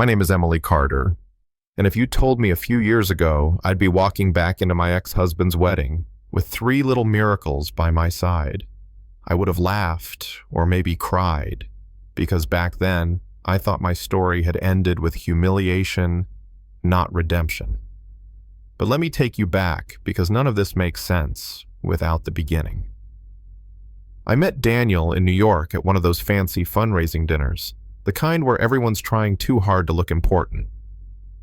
My name is Emily Carter, and if you told me a few years ago I'd be walking back into my ex-husband's wedding with three little miracles by my side, I would have laughed or maybe cried, because back then I thought my story had ended with humiliation, not redemption. But let me take you back, because none of this makes sense without the beginning. I met Daniel in New York at one of those fancy fundraising dinners, the kind where everyone's trying too hard to look important.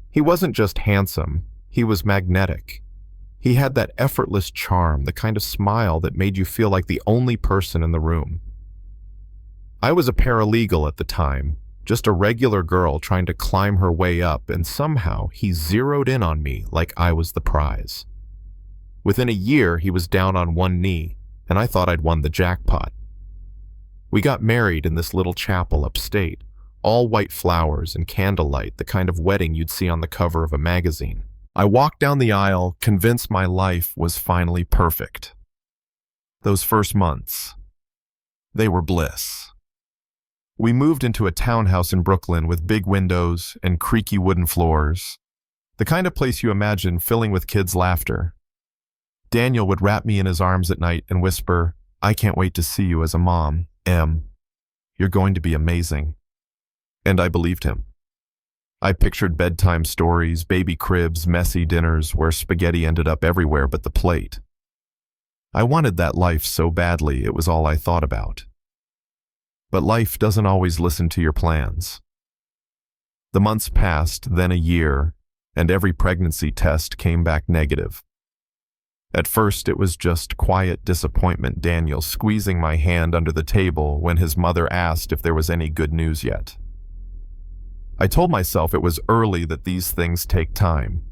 He wasn't just handsome, he was magnetic. He had that effortless charm, the kind of smile that made you feel like the only person in the room. I was a paralegal at the time, just a regular girl trying to climb her way up, and somehow he zeroed in on me like I was the prize. Within a year, he was down on one knee, and I thought I'd won the jackpot. We got married in this little chapel upstate, all white flowers and candlelight, the kind of wedding you'd see on the cover of a magazine. I walked down the aisle, convinced my life was finally perfect. Those first months, they were bliss. We moved into a townhouse in Brooklyn with big windows and creaky wooden floors, the kind of place you imagine filling with kids' laughter. Daniel would wrap me in his arms at night and whisper, "I can't wait to see you as a mom, Em. You're going to be amazing." And I believed him. I pictured bedtime stories, baby cribs, messy dinners where spaghetti ended up everywhere but the plate. I wanted that life so badly, it was all I thought about. But life doesn't always listen to your plans. The months passed, then a year, and every pregnancy test came back negative. At first, it was just quiet disappointment, Daniel squeezing my hand under the table when his mother asked if there was any good news yet. I told myself it was early, that these things take time.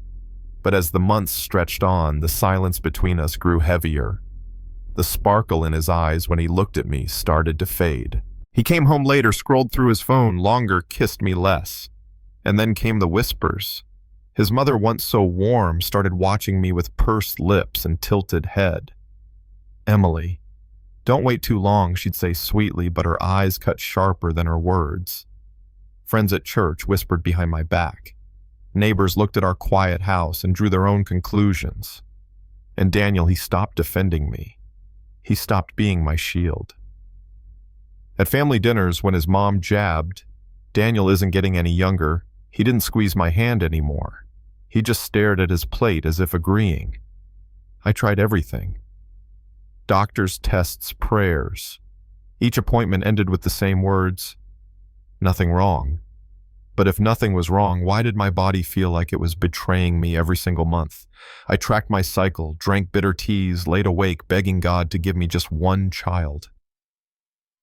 But as the months stretched on, the silence between us grew heavier. The sparkle in his eyes when he looked at me started to fade. He came home later, scrolled through his phone longer, kissed me less. And then came the whispers. His mother, once so warm, started watching me with pursed lips and tilted head. "Emily, don't wait too long," she'd say sweetly, but her eyes cut sharper than her words. Friends at church whispered behind my back. Neighbors looked at our quiet house and drew their own conclusions. And Daniel, he stopped defending me. He stopped being my shield. At family dinners, when his mom jabbed, "Daniel isn't getting any younger," he didn't squeeze my hand anymore. He just stared at his plate as if agreeing. I tried everything. Doctors, tests, prayers. Each appointment ended with the same words, "Nothing wrong." But if nothing was wrong, why did my body feel like it was betraying me every single month? I tracked my cycle, drank bitter teas, laid awake begging God to give me just one child.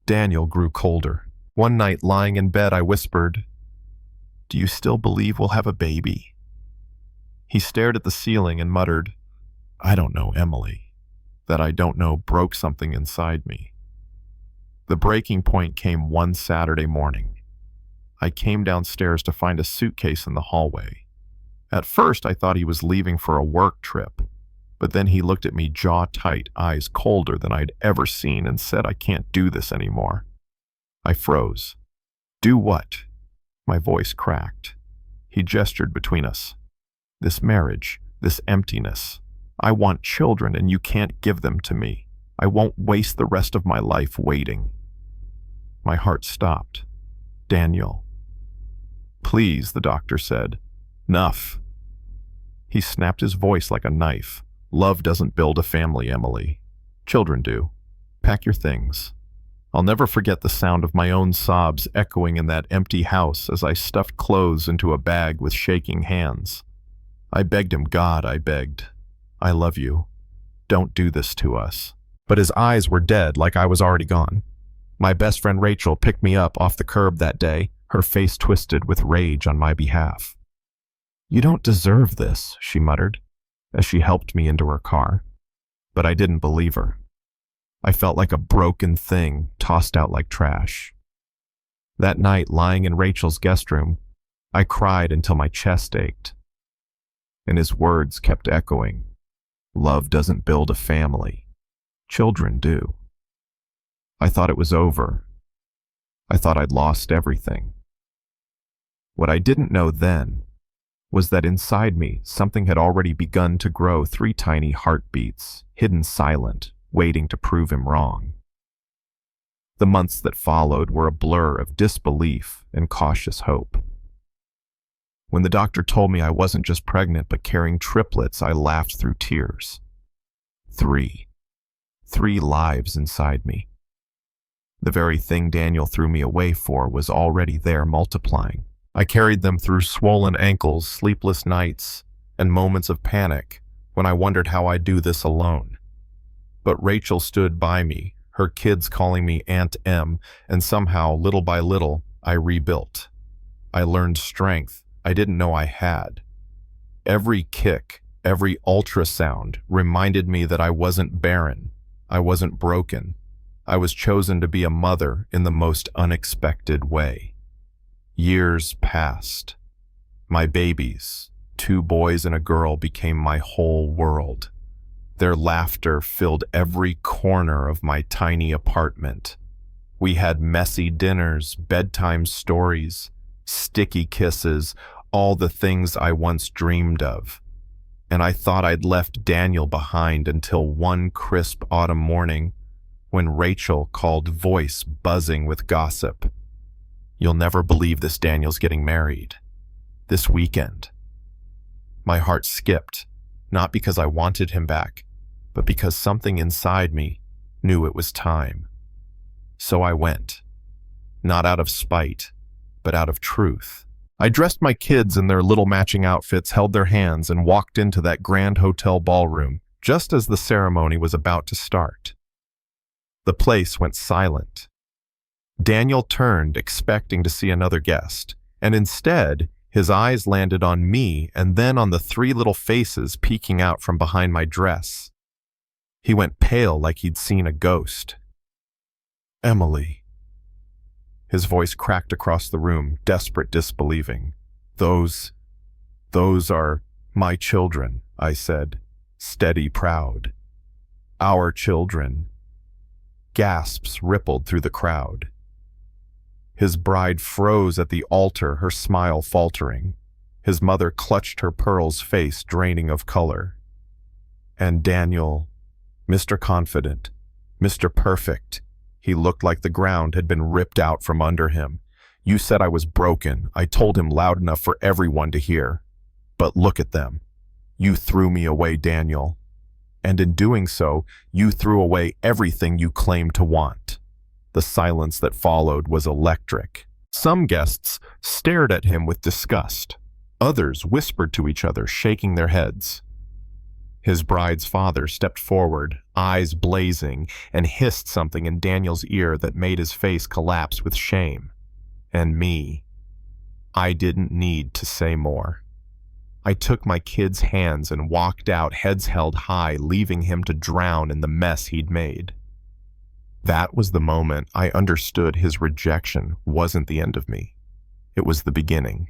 Daniel grew colder. One night, lying in bed, I whispered, "Do you still believe we'll have a baby?" He stared at the ceiling and muttered, "I don't know, Emily. That I don't know broke something inside me." The breaking point came one Saturday morning. I came downstairs to find a suitcase in the hallway. At first, I thought he was leaving for a work trip, but then he looked at me jaw tight, eyes colder than I'd ever seen, and said, "I can't do this anymore." I froze. "Do what?" My voice cracked. He gestured between us. "This marriage, this emptiness. I want children, and you can't give them to me. I won't waste the rest of my life waiting." My heart stopped. "Daniel." "Please," the doctor said. "Enough." He snapped his voice like a knife. "Love doesn't build a family, Emily. Children do. Pack your things." I'll never forget the sound of my own sobs echoing in that empty house as I stuffed clothes into a bag with shaking hands. I begged him, "God," I begged, "I love you. Don't do this to us." But his eyes were dead, like I was already gone. My best friend Rachel picked me up off the curb that day, her face twisted with rage on my behalf. "You don't deserve this," she muttered, as she helped me into her car. But I didn't believe her. I felt like a broken thing tossed out like trash. That night, lying in Rachel's guest room, I cried until my chest ached. And his words kept echoing. "Love doesn't build a family. Children do." I thought it was over. I thought I'd lost everything. What I didn't know then was that inside me something had already begun to grow, 3 tiny heartbeats, hidden silent, waiting to prove him wrong. The months that followed were a blur of disbelief and cautious hope. When the doctor told me I wasn't just pregnant but carrying triplets, I laughed through tears. 3 lives inside me. The very thing Daniel threw me away for was already there, multiplying. I carried them through swollen ankles, sleepless nights, and moments of panic when I wondered how I'd do this alone. But Rachel stood by me, her kids calling me Aunt M, and somehow, little by little, I rebuilt. I learned strength I didn't know I had. Every kick, every ultrasound reminded me that I wasn't barren, I wasn't broken. I was chosen to be a mother in the most unexpected way. Years passed. My babies, 2 boys and a girl, became my whole world. Their laughter filled every corner of my tiny apartment. We had messy dinners, bedtime stories, sticky kisses, all the things I once dreamed of. And I thought I'd left Daniel behind until one crisp autumn morning when Rachel called, voice buzzing with gossip. "You'll never believe this, Daniel's getting married. This weekend." My heart skipped, not because I wanted him back, but because something inside me knew it was time. So I went, not out of spite, but out of truth. I dressed my kids in their little matching outfits, held their hands, and walked into that grand hotel ballroom just as the ceremony was about to start. The place went silent. Daniel turned, expecting to see another guest, and instead, his eyes landed on me and then on the 3 little faces peeking out from behind my dress. He went pale like he'd seen a ghost. "Emily." His voice cracked across the room, desperate disbelieving. Those are my children," I said, steady, proud. "Our children." Gasps rippled through the crowd. His bride froze at the altar, her smile faltering. His mother clutched her pearls, face draining of color. And Daniel, Mr. Confident, Mr. Perfect, he looked like the ground had been ripped out from under him. "You said I was broken," I told him loud enough for everyone to hear. "But look at them. You threw me away, Daniel. And in doing so, you threw away everything you claimed to want." The silence that followed was electric. Some guests stared at him with disgust. Others whispered to each other, shaking their heads. His bride's father stepped forward, eyes blazing, and hissed something in Daniel's ear that made his face collapse with shame. And me. I didn't need to say more. I took my kid's hands and walked out, heads held high, leaving him to drown in the mess he'd made. That was the moment I understood his rejection wasn't the end of me. It was the beginning.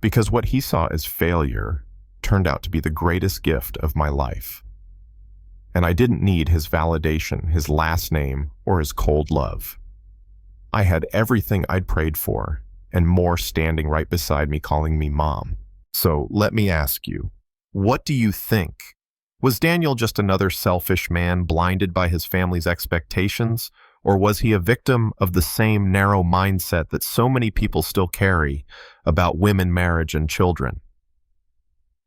Because what he saw as failure turned out to be the greatest gift of my life. And I didn't need his validation, his last name, or his cold love. I had everything I'd prayed for, and more standing right beside me calling me Mom. So let me ask you, what do you think? Was Daniel just another selfish man blinded by his family's expectations, or was he a victim of the same narrow mindset that so many people still carry about women, marriage, and children?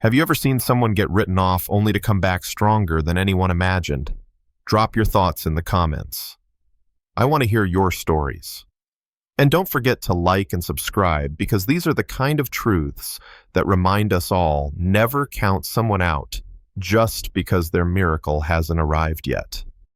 Have you ever seen someone get written off only to come back stronger than anyone imagined? Drop your thoughts in the comments. I want to hear your stories. And don't forget to like and subscribe, because these are the kind of truths that remind us all never count someone out just because their miracle hasn't arrived yet.